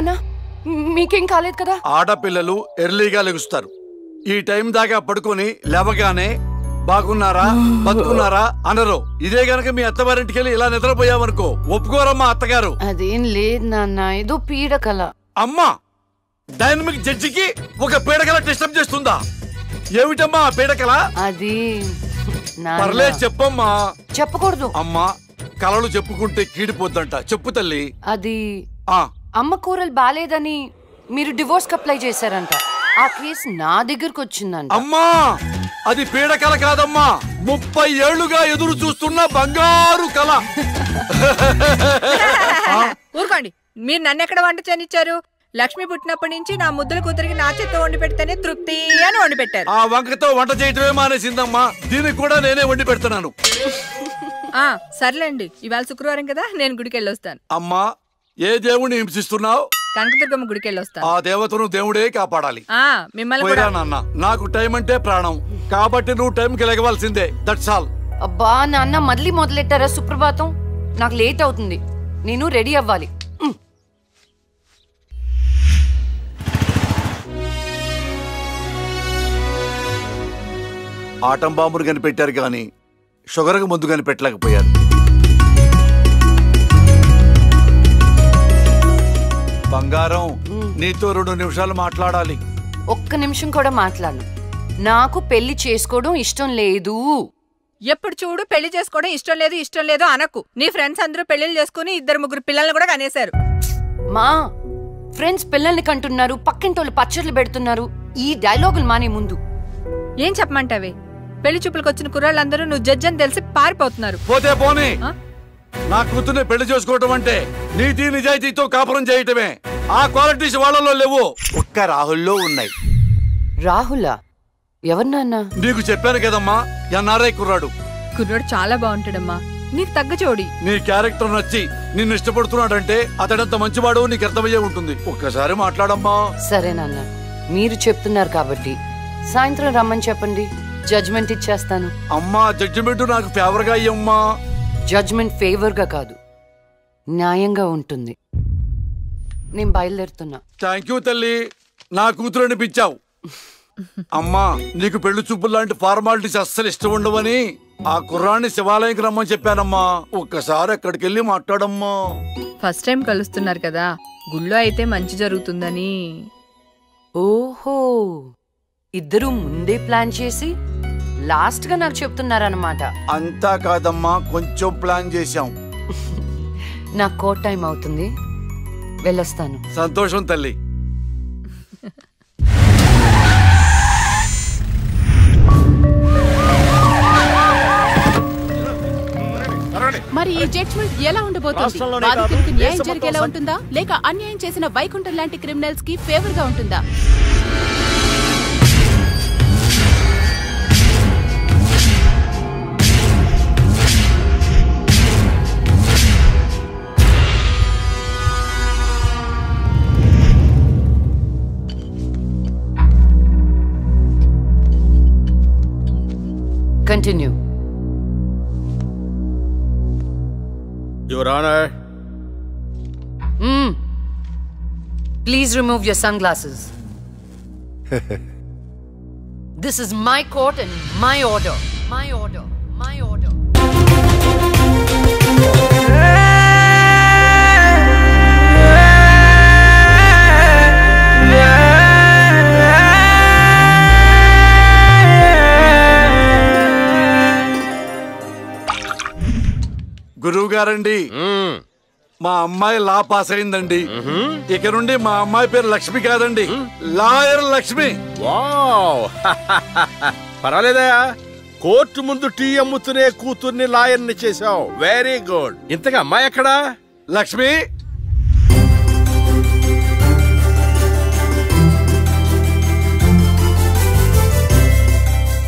నాన్న మీకేం కాలేదు కదా? ఆడపిల్లలు ఎర్లీగా లెగుస్తారు. ఈ టైం దాకా పడుకొని లేవగానే బాగున్నారా బతుకున్నారా అనరు. ఇదే గనక మీ అత్తవారింటికి వెళ్ళి ఇలా నిద్రపోయావనుకో ఒప్పుకోరమ్మా అత్తగారు. అదేం లేదు నాన్న, ఏదో పీడకల. అమ్మా, డైనమిక్ జడ్జికి ఒక పీడకల డిస్టర్బ్ చేస్తుందా? ఏమిటమ్మా పీడకల? అది పర్లేదు చెప్పమ్మా. చెప్పకూడదు అమ్మా, కలలు చెప్పుకుంటే కీడిపోద్దంట. చెప్పు తల్లి. అది అమ్మ కూరలు బాలేదని మీరు డివోర్స్ కి అప్లై చేశారంట. ఆ కేసు నా దగ్గరకు వచ్చిందంట. అమ్మా, అది పీడకల కాదమ్మా, 30 ఏళ్లుగా ఎదురు చూస్తున్న బంగారు కళ. ఊరుకోండి, మీరు నన్ను ఎక్కడ వంట చేయనిచ్చారు? లక్ష్మి పుట్టినప్పటి నుంచి నా ముద్దుల కూతురికి నా చేత్తో వండి పెడితేనే తృప్తి అని వండి పెట్టారు. ఆ వంకతో వంట చేయటమే మానేసిందమ్మా. దీనికి కూడా నేనే వండి పెడుతున్నాను. సర్లేండి, ఇవాళ శుక్రవారం కదా, నేను గుడికి వెళ్ళొస్తాను. అమ్మా, ఏ దేవుణ్ణి హింసిస్తున్నావు? కనకదుర్గమ్మ గుడికి వెళ్ళొస్తాను. ఆ దేవతను దేవుడే కాపాడాలి. మిమ్మల్ని కూడా. నాన్న, నాకు టైం అంటే ప్రాణం, కాబట్టి నువ్వు టైంకి లెగవలసిందే. That's all. అబ్బా నాన్న, మళ్ళీ మొదలెట్టారా సుప్రభాతం? నాకు లేట్ అవుతుంది, నేను రెడీ అవ్వాలి. ఆటం బాంబును కనిపెట్టారు గాని షుగర్కు ముందు కనిపెట్టలేకపోయారు. బంగారం, నీతో 2 నిమిషాలు మాట్లాడాలి. ఒక్క నిమిషం కూడా మాట్లాడను. నాకు పెళ్లి చేసుకోవడం ఇష్టం లేదు. ఎప్పుడు చూడు పెళ్లి చేసుకోవడం ఇష్టం లేదు అనకు. నీ ఫ్రెండ్స్ అందరూ పెళ్లిళ్ళు చేసుకుని 2-3 పిల్లల్ని కూడా కనేశారు. మా ఫ్రెండ్స్ పిల్లల్ని కంటున్నారు, పక్కింటోళ్ళు పచ్చళ్ళు పెడుతున్నారు. ఈ డైలాగులు మానే ముందు ఏం చెప్పమంటావే? పెళ్లి చూపులకు వచ్చిన కుర్రాళ్ళందరూ నువ్వు జడ్జి అని తెలిసి పారిపోతున్నారు. పోతే పోనీ, నా కూతుర్ని పెళ్లి చేసుకోవటం అంటే నీతి నిజాయితీతో కాపురం చేయటమే. ఆ క్వాలిటీస్ వాళ్ళలో లేవు, ఒక్క రాహుల్లో ఉన్నాయి. రాహులా? ఎవరు నాన్న? నీకు చెప్పాను కదమ్మా, ఎన్ఆర్ఐ కుర్రాడు. కుర్రాడు చాలా బాగుంటాడమ్మా, నీకు తగ్గ జోడి. నీ క్యారెక్టర్ నచ్చి నిన్ను ఇష్టపడుతున్నాడంటే అతడంత మంచివాడు నీకు అర్థమయ్యే ఉంటుంది. ఒక్కసారి మాట్లాడమ్మా. సరే నాన్న, మీరు చెప్తున్నారు కాబట్టి సాయంత్రం రమ్మని చెప్పండి, జడ్జ్మెంట్ ఇచ్చేస్తాను. అమ్మా, జడ్జిమెంట్ నాకు ఫేవర్ గా అయ్యమ్మా. జడ్జ్మెంట్ ఫేవర్ గా కాదు, న్యాయంగా ఉంటుంది. నేను బయలుదేరుతున్నా. థ్యాంక్ యూ తల్లి, నా కూతురు అనిపించావు. అమ్మా, నీకు పెళ్లి చూపులు లాంటి ఫార్మాలిటీస్ అస్సలు ఇష్టం ఉండవని ఆ కుర్రాన్ని శివాలయంకి రమ్మని చెప్పానమ్మా. ఒక్కసారి అక్కడికి వెళ్ళి మాట్లాడమ్మా. ఫస్ట్ టైం కలుస్తున్నారు కదా, గుళ్ళో అయితే మంచి జరుగుతుందని. ఓహో, ఇద్దరు ముందే ప్లాన్ చేసి లాస్ట్ గా నాకు చెప్తున్నారన్నమాట. అంతా కాదమ్మా, కొంచెం ప్లాన్ చేశాం. నాకు కోర్ట్ టైం అవుతుంది, వెళ్ళొస్తాను. సంతోషం తల్లి. మరి ఈ జడ్జ్మెంట్ ఎలా ఉండబోతోంది? బాధితులకు న్యాయం జరిగేలా ఉంటుందా, లేక అన్యాయం చేసిన వైకుంఠం లాంటి క్రిమినల్స్ కి ఫేవర్ గా ఉంటుందా? Continue. Your Honor. Please remove your sunglasses. This is my court and my order. My order. My order. గురువు గారండి, మా అమ్మాయి లా పాస్ అయిందండి. ఇక నుండి మా అమ్మాయి పేరు లక్ష్మి కాదండి, లాయర్ లక్ష్మి. పర్వాలేదయా, కోర్టు ముందు టీ అమ్ముతునే కూతుర్ని లాయర్ని చేసావు. Very good. ఇంతగా అమ్మాయి ఎక్కడా? లక్ష్మి,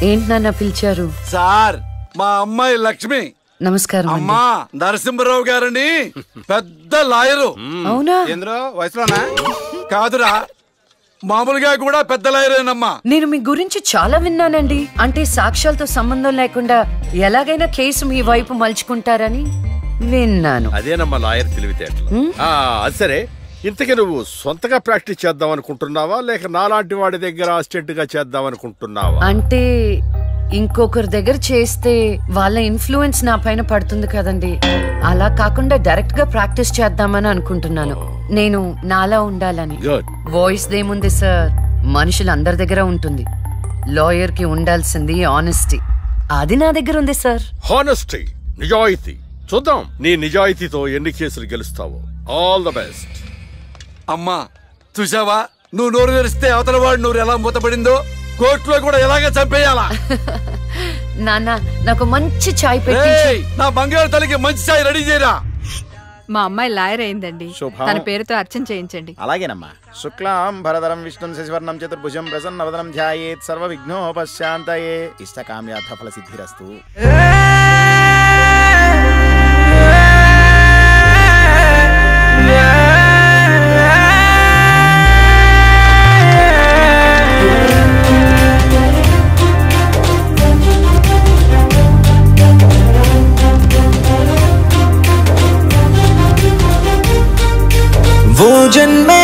ఏంటి నాన్న పిలిచారు? సార్, మా అమ్మాయి లక్ష్మి. నమస్కారం. అమ్మా, నరసింహరావు గారని పెద్ద లాయరు. అవునా? ఏంద్రో వయసులోనా? కాదురా, మామూలుగా కూడా పెద్ద లాయరేనమ్మా. నేను మీ గురించి చాలా విన్నానండి. అంటే సాక్ష్యాలతో సంబంధం లేకుండా ఎలాగైనా కేసు మీ వైపు మలుచుకుంటారని విన్నాను. అదేనమ్మా లాయర్ తెలివితేటలు. అది సరే, ఇంతకీ నువ్వు సొంతగా ప్రాక్టీస్ చేద్దాం అనుకుంటున్నావా లేక నాలాంటి వాడి దగ్గర అసిస్టెంట్ గా చేద్దాం అనుకుంటున్నావా? అంటే ఇంకొకరి దగ్గర చేస్తే వాళ్ళ ఇన్ఫ్లుయెన్స్ నా పైన పడుతుంది కదండి. అలా కాకుండా డైరెక్ట్ గా ప్రాక్టీస్ చేద్దామని అనుకుంటున్నాను. నేను నాలా ఉండాలని. వాయిస్ దేముంది సార్, మనుషులందరి దగ్గర ఉంటుంది. లాయర్ కి ఉండాల్సింది ఆనెస్టీ. అది నా దగ్గర ఉంది సార్. హానెస్టీ, నిజాయితీ. చూద్దాం నీ నిజాయితీతో ఎన్ని కేసులు గెలుస్తావో. All the best. అమ్మా చూసావా, నువ్వు నోరు తెరిస్తే అవతల వాడు నోరు ఎలా మూతపడిందో, కోర్టులో కూడా ఎలాగ చంపేయాలా. నాన్న నాకు మంచి చాయ్ పెట్టి. నా బంగారు తల్లికి మంచి చాయ్ రెడీ చేయరా. మా అమ్మాయి లాయర్ అయిందండి, తన పేరుతో అర్చన చేయించండి. అలాగేనమ్మా. శుక్లాం భరధరం విష్ణుం శశివర్ణం చతుర్భుజం ప్రసన్నవదనం ధ్యాయేత్ సర్వ విఘ్నోపశాంతయే. ఇష్టకామ్యార్థ ఫల సిద్ధిరస్తు. वो जन्मे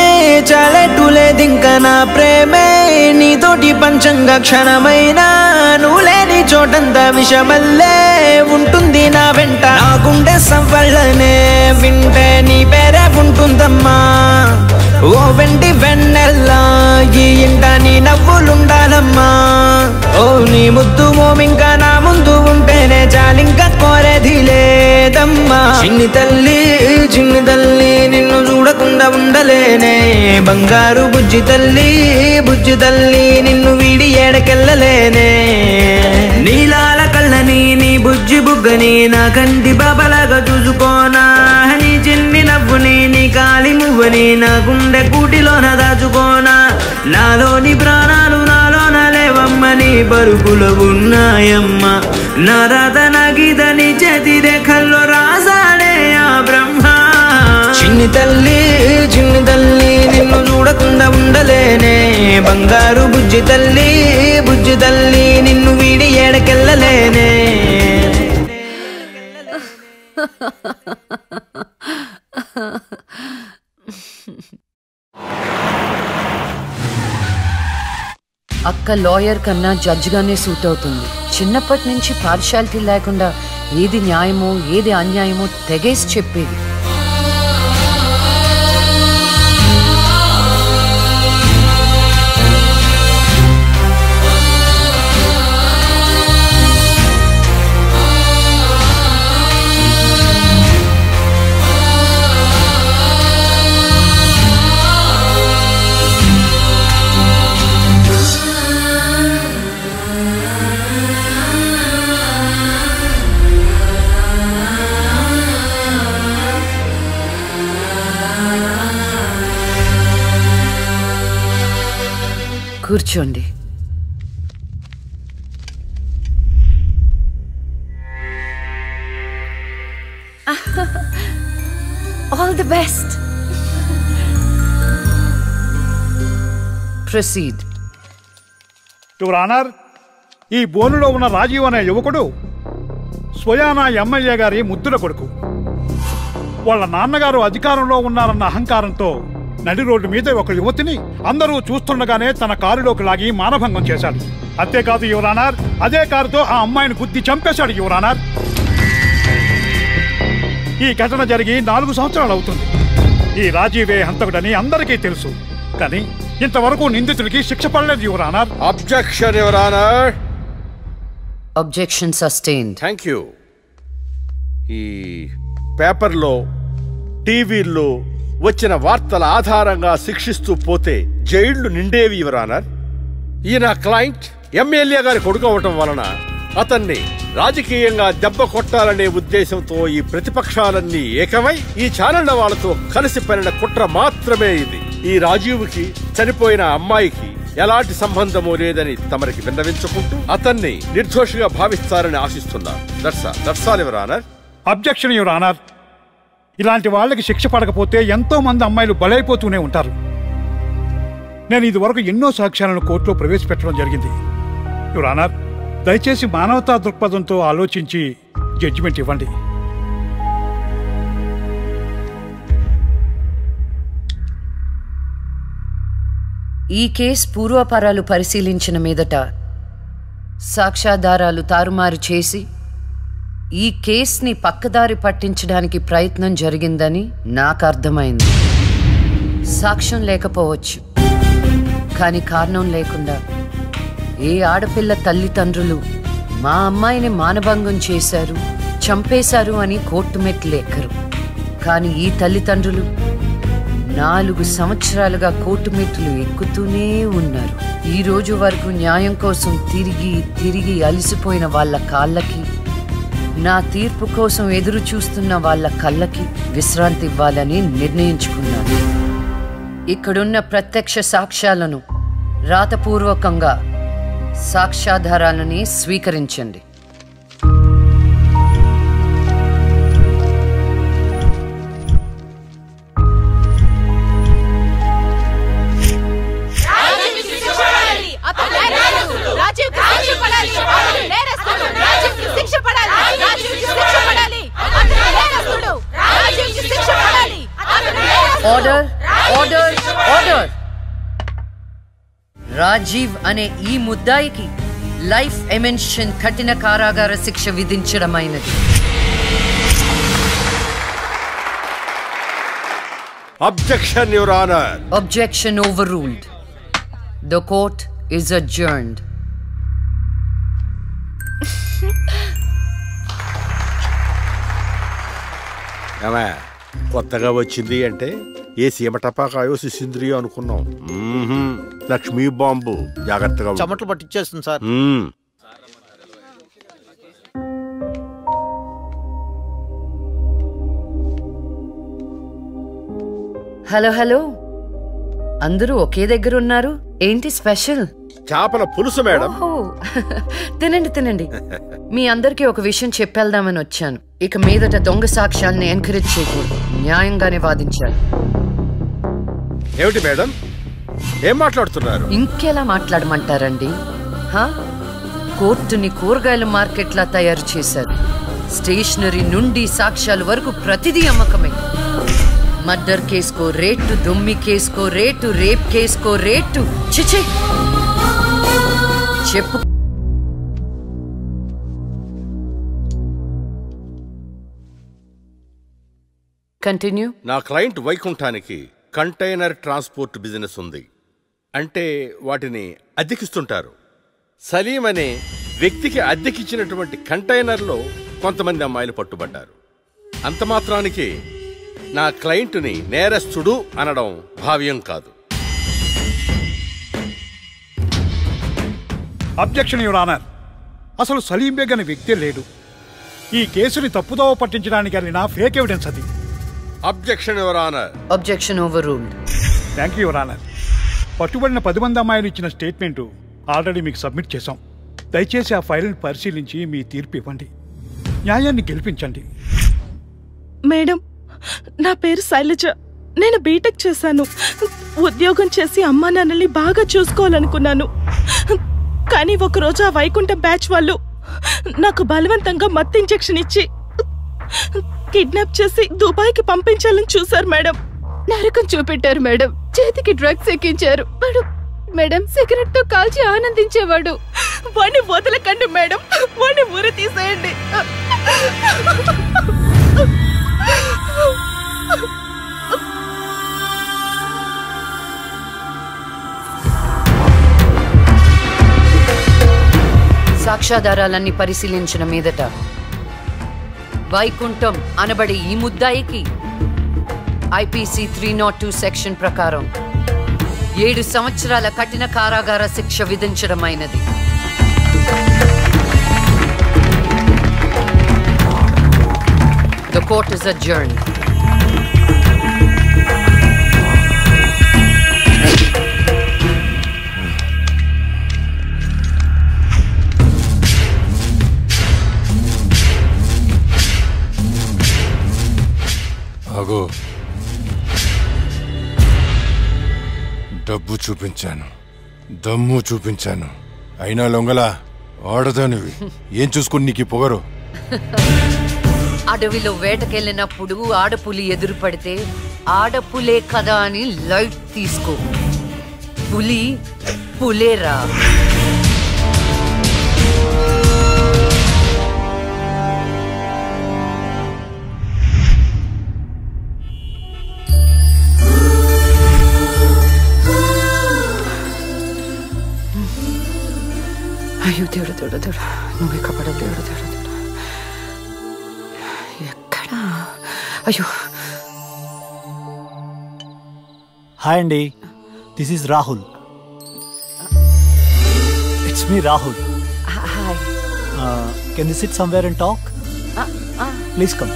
చాలెట్టులేదింకా నా ప్రేమే నీతోటి పంచంగా క్షణమైనా నువ్వు లేని చోటంతా విషమల్లే ఉంటుంది నా వెంట. నా గుండె సవ్వళ్ళనే వింటే నీ పేరే ఉంటుందమ్మా. ఓ వెండి వెన్నెల్లా ఈ ఇంట నీ నవ్వులుండాలమ్మా. ఓ నీ ముద్దు మోమింకా నా ముందు ఉంటేనే చాలింకా కోరేది లేదమ్మా. చిన్ని తల్లి నిన్ను చూడకుండా ఉండలేనే. బంగారు బుజ్జి తల్లి నిన్ను వీడి ఏడకెళ్ళలేనే. నీలాల కళ్ళని నీ బుజ్జి బుగ్గని నా కంటి బాబలాగా చూసుకోనా. నీ చిన్ని నవ్వుని నీ కాలి మువ్వని నా గుండె కూటిలోన దాచుకోనా. నాలోని ప్రాణాలు నాలోన లేవమ్మ, నీ బరుకులో ఉన్నాయమ్మ. నా రాత నా గీత నీ చేతి రేఖల్లో రాసాడే ఆ బ్రహ్మ. చిన్ని తల్లి నిన్ను చూడకుండా ఉండలేనే. బంగారు బుజ్జి తల్లి నిన్ను వీడి ఏడకెళ్ళలేనే. అక్క లాయర్ కన్నా జడ్జ్ గానే సూట్ అవుతుంది. చిన్నప్పటి నుంచి పార్షాలిటీ లేకుండా ఏది న్యాయమో ఏది అన్యాయమో తెగేసి చెప్పేది. కూర్చోండి. All the best. Proceed. Your honour, ఈ బోనులో ఉన్న రాజీవ్ అనే యువకుడు స్వయానా ఎమ్మెల్యే గారి ముద్దుల కొడుకు. వాళ్ళ నాన్నగారు అధికారంలో ఉన్నారన్న అహంకారంతో నడి రోడ్డు మీద ఒక యువతిని అందరూ చూస్తుండగానే తన కారులోకి లాగి మానభంగం చేశాడు. అంతేకాదు యువర్ ఆనర్, అదే కారుతో ఆ అమ్మాయిని గుద్ది చంపేశాడు యువర్ ఆనర్. ఈ ఘటన జరిగి 4 సంవత్సరాలు అవుతుంది. ఈ రాజీవే హంతకుడని అందరికీ తెలుసు, కానీ ఇంతవరకు నిందితుడికి శిక్ష పడలేదు your honour. Objection your honour. Objection sustained. Thank you. ఈ పేపర్లో టీవీల్లో వచ్చిన వార్తల ఆధారంగా శిక్షిస్తూ పోతే జైళ్లు నిండేవి యువర్ ఆనర్. ఈయన క్లయింట్ ఎమ్మెల్యే గారి కొడుకు అవటం వలన అతన్ని రాజకీయంగా దెబ్బ కొట్టాలనే ఉద్దేశంతో ఈ ప్రతిపక్షాలన్నీ ఏకమై ఈ ఛానళ్ల వాళ్ళతో కలిసి పనిన కుట్ర మాత్రమే ఇది. ఈ రాజీవ్కి చనిపోయిన అమ్మాయికి ఎలాంటి సంబంధమూ లేదని తమరికి విన్నవించుకుంటూ అతన్ని నిర్దోషిగా భావిస్తారని ఆశిస్తున్నారు. That's all your honour. Objection your honour. ఇలాంటి వాళ్ళకి శిక్ష పడకపోతే ఎంతో మంది అమ్మాయిలు బలైపోతూనే ఉంటారు. నేను ఇదివరకు ఎన్నో సాక్ష్యాలను కోర్టులో ప్రవేశపెట్టడం జరిగింది యువర్ ఆనర్. దయచేసి మానవతా దృక్పథంతో ఆలోచించి జడ్జిమెంట్ ఇవ్వండి. ఈ కేసు పూర్వాపరాలు పరిశీలించిన మీదట సాక్ష్యాధారాలు తారుమారు చేసి ఈ కేసుని పక్కదారి పట్టించడానికి ప్రయత్నం జరిగిందని నాకు అర్థమైంది. సాక్ష్యం లేకపోవచ్చు, కానీ కారణం లేకుండా ఏ ఆడపిల్ల తల్లిదండ్రులు మా అమ్మాయిని మానభంగం చేశారు, చంపేశారు అని కోర్టు మెట్లు ఎక్కరు. కానీ ఈ తల్లిదండ్రులు 4 సంవత్సరాలుగా కోర్టు మెట్లు ఎక్కుతూనే ఉన్నారు. ఈ రోజు వరకు న్యాయం కోసం తిరిగి తిరిగి అలసిపోయిన వాళ్ళ కాళ్ళకి, నా తీర్పు కోసం ఎదురు చూస్తున్న వాళ్ళ కళ్ళకి విశ్రాంతి ఇవ్వాలని నిర్ణయించుకున్నాను. ఇక్కడున్న ప్రత్యక్ష సాక్ష్యాలను రాతపూర్వకంగా సాక్ష్యాధారాలని స్వీకరించండి. Order order order. రాజీవ్ అనే ఈ ముద్దాయికి లైఫ్ ఎమెన్షన్ కఠిన కారాగార శిక్ష విధించడమైనది. Objection your honour. Objection overruled. The court is adjourned. కొత్తగా వచ్చింది అంటే ఏ సీమ టపాకాయో సిసింద్రియో అనుకున్నాం. లక్ష్మీ బాంబు. జాగ్రత్తగా చెమటలు పట్టించేస్తుంది సార్. హలో హలో, అందరూ ఒకే దగ్గర ఉన్నారు. ఏంటి స్పెషల్? చేపల పులుసు మేడం. తినండి తినండి. మీ అందరికీ ఒక విషయం చెప్పేద్దామని వచ్చాను. ఇక మీదట దొంగ సాక్ష్యాల్ని ఎంకరేజ్ చేయకూడదు. న్యాయంగానే వాదించాలి. ఏమిటి మేడం, ఏం మాట్లాడుతున్నారు? ఇంకెలా మాట్లాడమంటారండి? కోర్టుని కూరగాయల మార్కెట్లా తయారు చేశారు. స్టేషనరీ నుండి సాక్ష్యాల వరకు ప్రతిదీ అమ్మకమే. మర్డర్ కేసుకో రేటు, దొమ్మి కేసుకో రేటు, రేప్ కేసుకో రేటు. చిచి చెప్పు. కంటిన్యూ. నా క్లయింట్ వైకుంఠానికి కంటైనర్ ట్రాన్స్పోర్ట్ బిజినెస్ ఉంది. అంటే వాటిని అద్దెకిస్తుంటారు. సలీం అనే వ్యక్తికి అద్దెకిచ్చినటువంటి కంటైనర్లో కొంతమంది అమ్మాయిలు పట్టుబడ్డారు. అంత మాత్రానికి నా క్లయింట్ని నేరస్తుడు అనడం భావ్యం కాదు. Objection your honour. అసలు సలీం బేగ్ అనే వ్యక్తే లేడు. ఈ కేసుని తప్పుదోవ పట్టించడానికి వెళ్ళిన ఫేక్ ఎవిడెన్స్ అది. Objection your honour. Objection overruled. Thank you your honour. పట్టుబడిన 10 మంది అమ్మాయిలు ఇచ్చిన స్టేట్మెంటు ఆల్రెడీ మీకు సబ్మిట్ చేశాం. దయచేసి ఆ ఫైల్ని పరిశీలించి మీ తీర్పు ఇవ్వండి. న్యాయాన్ని గెలిపించండి. మేడం, నా పేరు శైలజ. నేను బీటెక్ చేశాను. ఉద్యోగం చేసి అమ్మా నాన్నల్ని బాగా చూసుకోవాలనుకున్నాను. కానీ ఒకరోజు ఆ వైకుంఠం బ్యాచ్ వాళ్ళు నాకు బలవంతంగా మత్తు ఇంజెక్షన్ ఇచ్చి కిడ్నాప్ చేసి దుబాయ్కి పంపించాలని చూశారు మేడం. నరకం చూపెట్టారు మేడం. చేతికి డ్రగ్స్ ఎక్కించారు మేడం. సిగరెట్ తో కాల్చి ఆనందించేవాడు. వాణ్ణి వదలకండి మేడం, వాణ్ణి ఉరి తీసేయండి. సాక్ష్యాధారాలన్నీ పరిశీలించిన మీదట వైకుంఠం అనబడి ఈ ముద్దాయికి ఐపీసీ 302 సెక్షన్ ప్రకారం 7 సంవత్సరాల కఠిన కారాగార శిక్ష విధించడమైనది. The court is adjourned. ఆగో, డబ్బు చూపించాను, దమ్ము చూపించాను, అయినా లొంగలా ఆడదానివి. ఏం చూసుకుని నీకు పొగరు? అడవిలో వేటకెళ్ళినప్పుడు ఆడపులి ఎదురు పడితే ఆడపులే కదా అని లైట్ తీసుకో. పులి పులేరా. అయ్యో దేవుడు దేవుడు దేవుడు, నువ్వే కపడ దేవుడు దేవుడు దేవుడు. ఎక్కడా? అయ్యో. హాయ్ అండి, this is Rahul. It's me Rahul. Hi. Can you SIT somewhere and talk? Please come.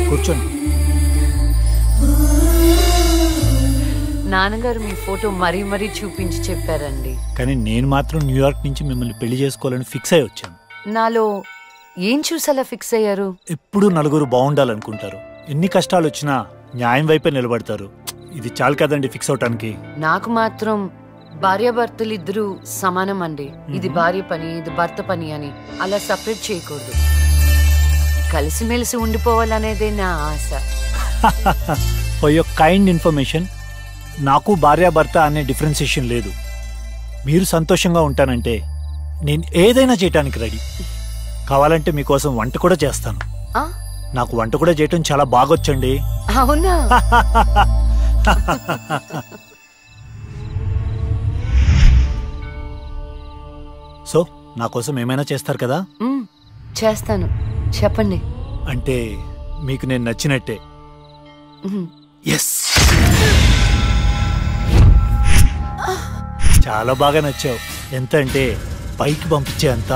కూర్చోండి. నాన్నగారు మీ ఫోటో మరీ మరీ చూపించి చెప్పారండి. కానీ నేను మాత్రం న్యూయార్క్ నుంచి మిమ్మల్ని పెళ్లి చేసుకోవాలని ఫిక్స్ అయి వచ్చాను. నాలో ఏం చూసేలా ఫిక్స్ అయ్యారు? ఎప్పుడు నలుగురు బాగుండాలనుకుంటారు. ఎన్ని కష్టాలు వచ్చినా న్యాయం వైపే నిలబడతారు. ఇది చాలు కదండి ఫిక్స్ అవటానికి. నాకు మాత్రం భార్యాభర్తలు ఇద్దరు సమానం అండి. ఇది భార్య పని, ఇది భర్త పని అని అలా సపరేట్ చేయకూడదు. కలిసిమెలిసి ఉండిపోవాలనేదే నా ఆశ. ఫర్ యువర్ కైండ్ ఇన్ఫర్మేషన్, నాకు భార్యాభర్త అనే డిఫరెన్సియేషన్ లేదు. మీరు సంతోషంగా ఉంటానంటే నేను ఏదైనా చేయటానికి రెడీ. కావాలంటే మీకోసం వంట కూడా చేస్తాను. నాకు వంట కూడా చేయటం చాలా బాగొచ్చండి. అవునా? సో నా కోసం ఏమైనా చేస్తారు కదా? చేస్తాను, చెప్పండి. అంటే మీకు నేను నచ్చినట్టే. ఎస్, చాలా బాగా నచ్చావు. ఎంత అంటే పైకి పంపించే అంత.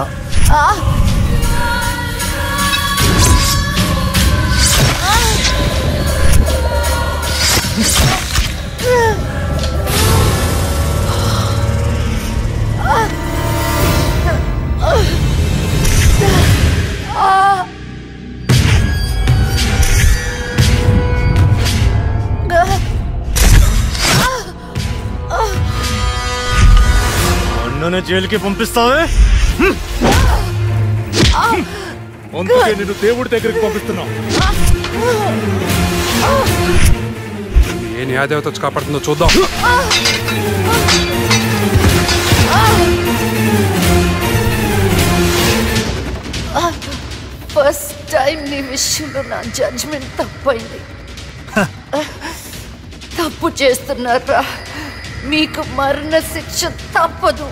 నన్ను జైలుకి పంపిస్తావే? అందుకే నేను దేవుడి దగ్గరికి పంపిస్తున్నావు. ఏ న్యాయదేవత వచ్చి కాపాడుతుందో చూద్దాం. ఫస్ట్ టైం నీ విషయంలో నా జడ్జ్మెంట్ తప్పైంది. తప్పు చేస్తున్నారా? మీకు మరణ శిక్ష తప్పదు.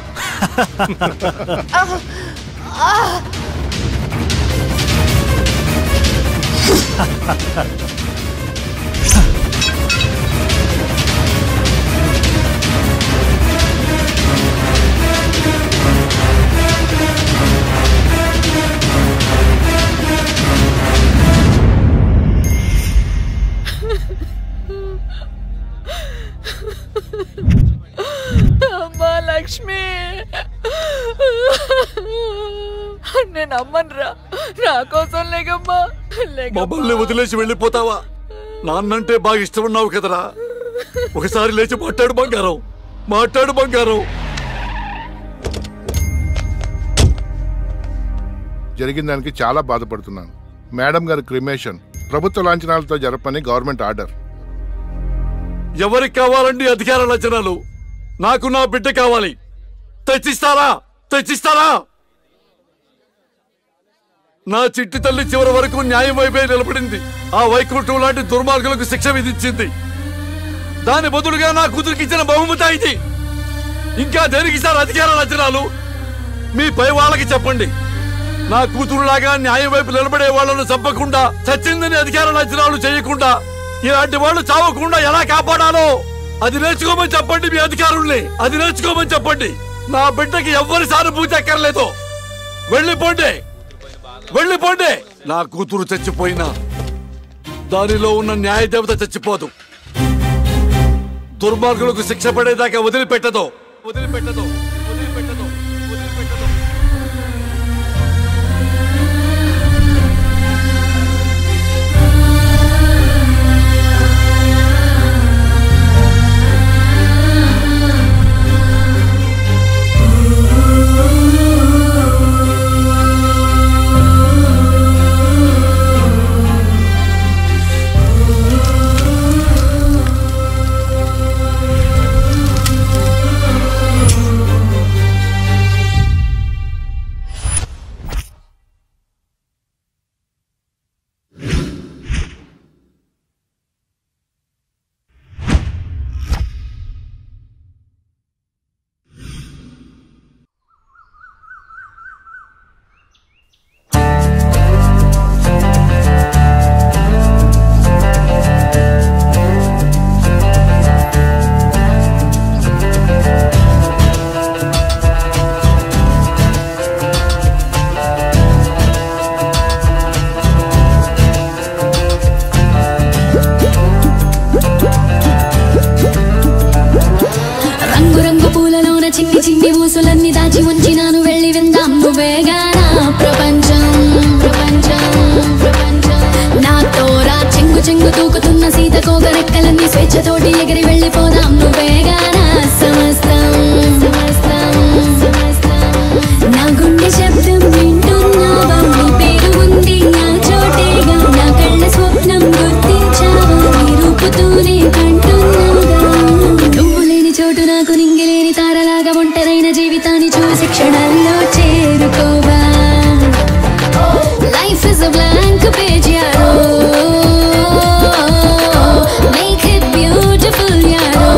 అమ్మా లక్ష్మి, నేను అమ్మనురా. నా కోసం లేకమ్మా. మమ్మల్ని వదిలేసి వెళ్ళిపోతావా? నాన్నంటే బాగా ఇష్టం ఉన్నావు కదరా. ఒకసారి లేచి మాట్లాడు బంగారం, మాట్లాడు బంగారం. జరిగిన దానికి చాలా బాధపడుతున్నాను. మేడం గారి క్రిమేషన్ ప్రభుత్వ లాంఛనాలతో జరపని గవర్నమెంట్ ఆర్డర్. ఎవరికి కావాలండి అధికార లాంఛనాలు? నాకు నా బిడ్డ కావాలి. తెచ్చిస్తారా? తెచ్చిస్తారా? నా చిట్టి తల్లి చివరి వరకు న్యాయం వైపే నిలబడింది. ఆ వైకుంఠం లాంటి దుర్మార్గులకు శిక్ష విధించింది. దాని బదులుగా నా కూతురికి ఇచ్చిన బహుమతి ఇది. ఇంకా దేనికిస్తారు అధికార లాంఛనాలు? మీ పై వాళ్ళకి చెప్పండి. నా కూతురులాగా న్యాయం వైపు నిలబడే వాళ్లను చంపకుండా, చచ్చిందని అధికార లాంఛనాలు చేయకుండా, ఇలాంటి వాళ్ళు చావకుండా ఎలా కాపాడాలో అది నేర్చుకోమని చెప్పండి. మీ అధికారుల్ని అది నేర్చుకోమని చెప్పండి. నా బిడ్డకి ఎవ్వరి సానుభూతి అక్కర్లేదు. వెళ్ళిపోండి, వెళ్ళిపోండి. నా కూతురు చచ్చిపోయినా దానిలో ఉన్న న్యాయ దేవత చచ్చిపోదు. దుర్మార్గులకు శిక్ష పడేదాకా వదిలిపెట్టదు, వదిలిపెట్టదు, వదిలిపెట్టదు, వదిలిపెట్టదు. తూకుతున్న సీతకోక రెక్కలన్నీ స్వేచ్ఛతోటి ఎగిరి వెళ్ళిపోదాం నువ్వేగా నా సమస్తం నా గుండె శబ్దం వింటున్నావా నీ పేరు ఉంది నా చోటేగా నా కళ్ళ స్వప్నం గుర్తించావా నీ రూపుతూనే కంటున్నాగా నువ్వు లేని చోటు నాకు నింగిలేని తారలాగా ఒంటరైన జీవితాన్ని చూసి క్షణాల్లో చేరుకోవా Life is a blank page, yaro. Make it beautiful, yaro.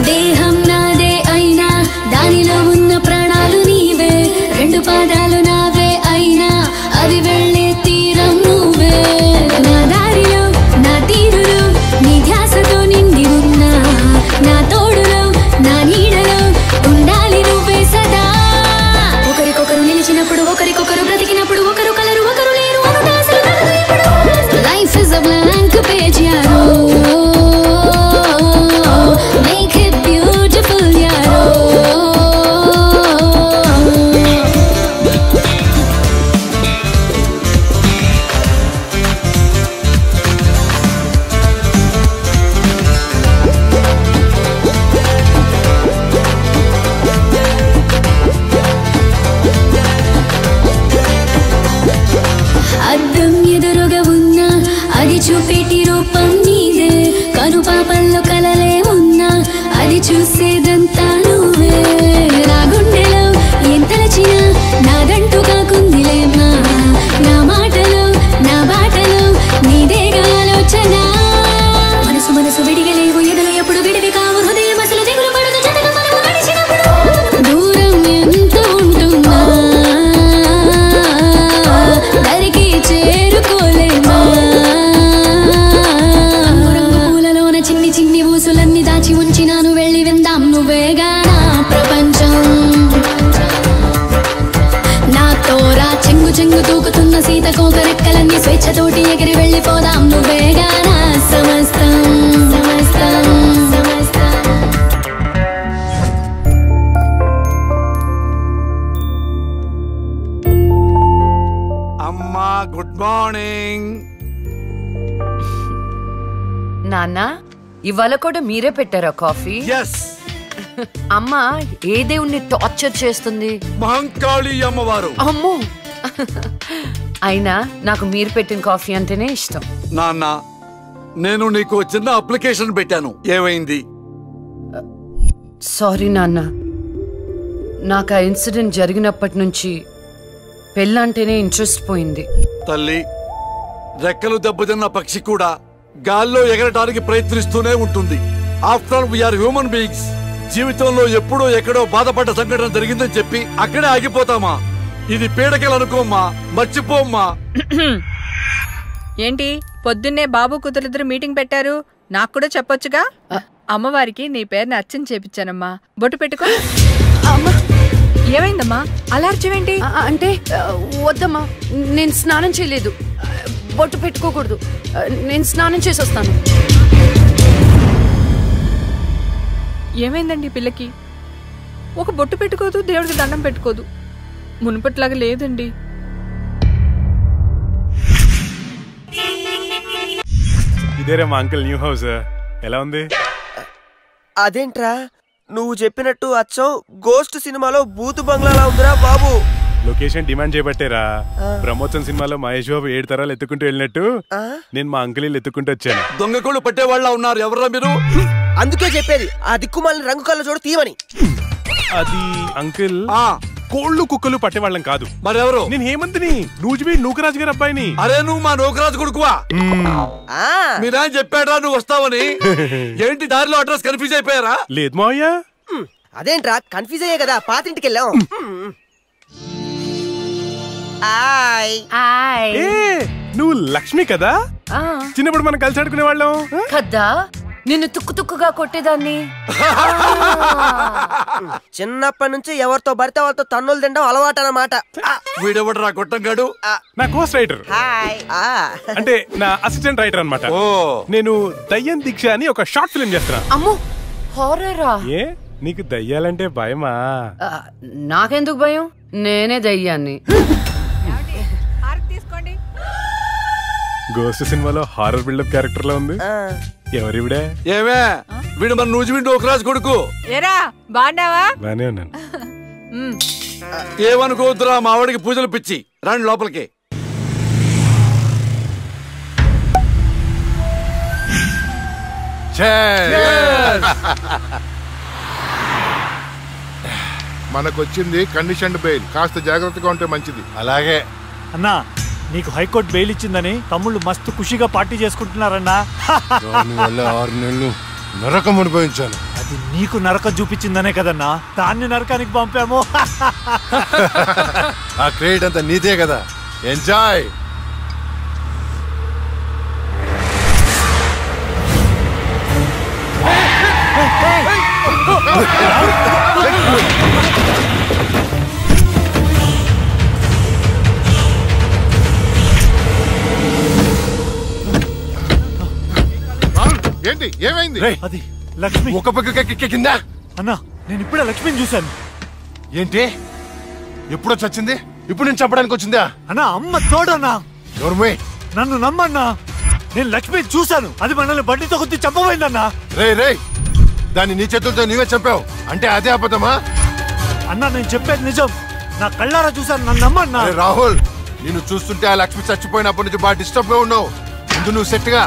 దేహం నాదే అయినా దానిలో ఉన్న ప్రాణాలు నీవే రెండు పాదాలు నావే అయినా అది వెళ్ళే తీరం నువ్వే నా దారిలో నా తీరులో నీ ధ్యాసతో నిండి ఉన్నా నా తోడులో నా నీడలో ఉండాలి నువ్వే సదా ఒకరికొకరు నిలిచినప్పుడు ఒకరికొకరు బ్రతికినప్పుడు ఒకరు కలరు ఒకరు లేరు life is a blank page arrow Make it beautiful, yaro. అద్దం ఎదురుగా ఉన్నా అది చూపేటి రూపం నీదే కనుపాపల్లో కలలే ఉన్నా అది చూసేదంతా నువ్వే నా గుండెలో ఏం తలచినా నాదంటూ కాకుందిలేమా నా మాటలో నా బాటలో నీదేగా ఆలోచన మనసు మనసు విడిగలేవు ఎదలు ఎప్పుడు విడివి కావు హృదయం అసలు దిగులు పడదు జతగా మనము నడిచినప్పుడు దూరం ఎంత ఉంటున్నా దరికి చేరుకోలేమా పూలలోన చిన్ని చిన్ని ఊసులన్నీ దాచి ఉంచినాను వెళ్ళి విందాం నువ్వేగా నా ప్రపంచం నాతోరా చెంగు చెంగు తూకుతున్న సీతకోక రెక్కలన్నీ స్వేచ్ఛతోటి ఎగిరి వెళ్ళిపోదాం నువ్వేగా నా సమస్తం సమస్తం సమస్తం అమ్మా గుడ్ మార్నింగ్. నాన్న ఇవాళ కూడా మీరే పెట్టారా కాఫీ? ఎస్. అమ్మా ఏ దేవుణ్ణి టార్చర్ చేస్తుంది? మహంకాళి అమ్మవారు. అమ్మో. అయినా నాకు మీరు పెట్టిన కాఫీ అంటేనే ఇష్టం. నాన్న నేను నీకు చిన్న అప్లికేషన్ పెట్టాను, ఏమైంది? సారీ నాన్న, నాకు ఆ ఇన్సిడెంట్ జరిగినప్పటి నుంచి పెళ్ళంటేనే ఇంట్రెస్ట్ పోయింది. తల్లి, రెక్కలు దెబ్బతిన్న పక్షి కూడా గాల్లో ఎగరటానికి ప్రయత్నిస్తూనే ఉంటుంది. After all we are human beings. జీవితంలో ఎప్పుడో ఎక్కడో బాధపడ్డ సంఘటన జరిగిందని చెప్పి అక్కడే ఆగిపోతామా? ఇది పీడకలు అనుకోమ్మా, మర్చిపోమ్మా. ఏంటి పొద్దున్నే బాబు కూతురిద్దరు మీటింగ్ పెట్టారు? నాకు కూడా చెప్పొచ్చుగా. అమ్మవారికి నీ పేరుని అర్చన చేపించానమ్మా. బొట్టు పెట్టుకో. ఏమైందమ్మా అలర్జీవేంటి? అంటే వద్దమ్మా, నేను స్నానం చేయలేదు. బొట్టు పెట్టుకోకూడదు. నేను స్నానం చేసి వస్తాను. ఏమైందండి పిల్లకి? ఒక బొట్టు పెట్టుకోదు, దేవుడికి దండం పెట్టుకోదు. మునుపట్లాగా లేదండి. ఇదేరా మా అంకుల్ న్యూ హౌస్. ఎలా ఉంది? అదేంట్రా నువ్వు చెప్పినట్టు అచ్చం గోస్ట్ సినిమాలో బూతు బంగ్లాలా ఉందిరా బాబు. లొకేషన్ డిమాండ్ చేయబట్టేరా. బ్రహ్మోత్సవం సినిమాలో మహేష్ బాబు 7 తరాలు ఎత్తుకుంటూ వెళ్ళినట్టు నేను మా అంకుల్ ఎత్తుకుంటూ వచ్చాను. దొంగకోళ్ళు పట్టేవాళ్ళ ఉన్నారు. ఎవరా మీరు? అందుకే చెప్పేది ఆ దిక్కుమాలిన రంగు కళ్ళ చూడ తీయమని. అది అంకుల్ కోళ్ళు కుక్కలు పట్టేవాళ్ళం కాదు. మరెవరు? నేను హేమంత్ని, నూజివీ నూకరాజు గారి అబ్బాయిని. అరే నువ్వు మా నూకరాజు కొడుకువా? మీరేం చెప్పాడా నువ్వు వస్తావని? ఏంటి దారిలో అడ్రస్ కన్ఫ్యూజ్ అయిపోయారా? లేదు మావయ్య. అదేంట్రా కన్ఫ్యూజ్ అయ్యే కదా పాతింటికి వెళ్ళాం. నువ్వు లక్ష్మి కదా? చిన్నప్పుడు మనం కలిసి ఆడుకునే వాళ్ళం కదా. నిన్ను తుక్కుగా కొట్టేదాన్ని. చిన్నప్పటి నుంచి ఎవరితో పడితే వాళ్ళతో తన్నులు తినడం అలవాటు అన్నమాట. వీడెవడు రా గొట్టంగాడు? నా కోస్ట్ రైటర్, అంటే నా అసిస్టెంట్ రైటర్ అన్నమాట. నేను దయ్యం దీక్ష అని ఒక షార్ట్ ఫిల్మ్ చేస్తున్నా. అమ్మో, హారరా? ఏ నీకు దయ్యాలంటే భయమా? నాకెందుకు భయం, నేనే దయ్యాన్ని. గోస్ట్ సినిమాలో హారర్ బిల్డప్ క్యారెక్టర్ లా ఉంది. ఎవరివిడే? ఏమే వీడు మన నూజివీడు ఒకరాజు కొడుకు. ఏరా బాగున్నావా? బానే ఉన్నాను. ఏమనుకోవద్దురా, మా వాడికి పూజలు పిచ్చి. రండి లోపలికి. మనకొచ్చింది కండిషన్ బెయిల్, కాస్త జాగ్రత్తగా ఉంటే మంచిది. అలాగే అన్నా, నీకు హైకోర్టు బెయిల్ ఇచ్చిందని తమ్ముళ్ళు మస్తు ఖుషిగా పార్టీ చేసుకుంటున్నారన్నా. దానివల్ల 6 నెలలు నరకం అనుభవించాను. అది నీకు నరకం చూపించిందనే కదన్నా దాన్ని నరకానికి పంపాము. ఆ క్రెడిట్ అంతా నీదే కదా, ఎంజాయ్. ఏంటి ఏమైంది? అది లక్ష్మి. ఒక పక్క కింద. అన్నా, నేను ఇప్పుడే లక్ష్మిని చూశాను. ఏంటి? ఎప్పుడో చచ్చింది, ఇప్పుడు నేను చంపడానికి వచ్చిందా? అన్నా, అమ్మ తోడన్నా. ఎవరు? నన్ను నమ్మన్నా, నేను లక్ష్మిని చూశాను. అది మనల్ని బండితో కొద్ది చంపబోయిందన్నా. రే, దాన్ని నీ చేతులతో నీవే చంపావు అంటే అదే అబద్ధమా? అన్నా, నేను చెప్పేది నిజం. నా కళ్ళారా చూశాను, నన్ను నమ్మన్నా. రాహుల్, నిన్ను చూస్తుంటే ఆ లక్ష్మి చచ్చిపోయినప్పటి నుంచి బాగా డిస్టర్బ్ గా ఉన్నావు. ముందు నువ్వు సెట్ గా.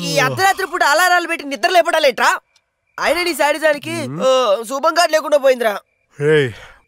ఈ అర్ధరాత్రి పూట అలారాలు పెట్టి నిద్ర లేపడాలేట్రా? ఆయన నీ శాడిజానికి శుభంగా లేకుండా పోయిందిరా.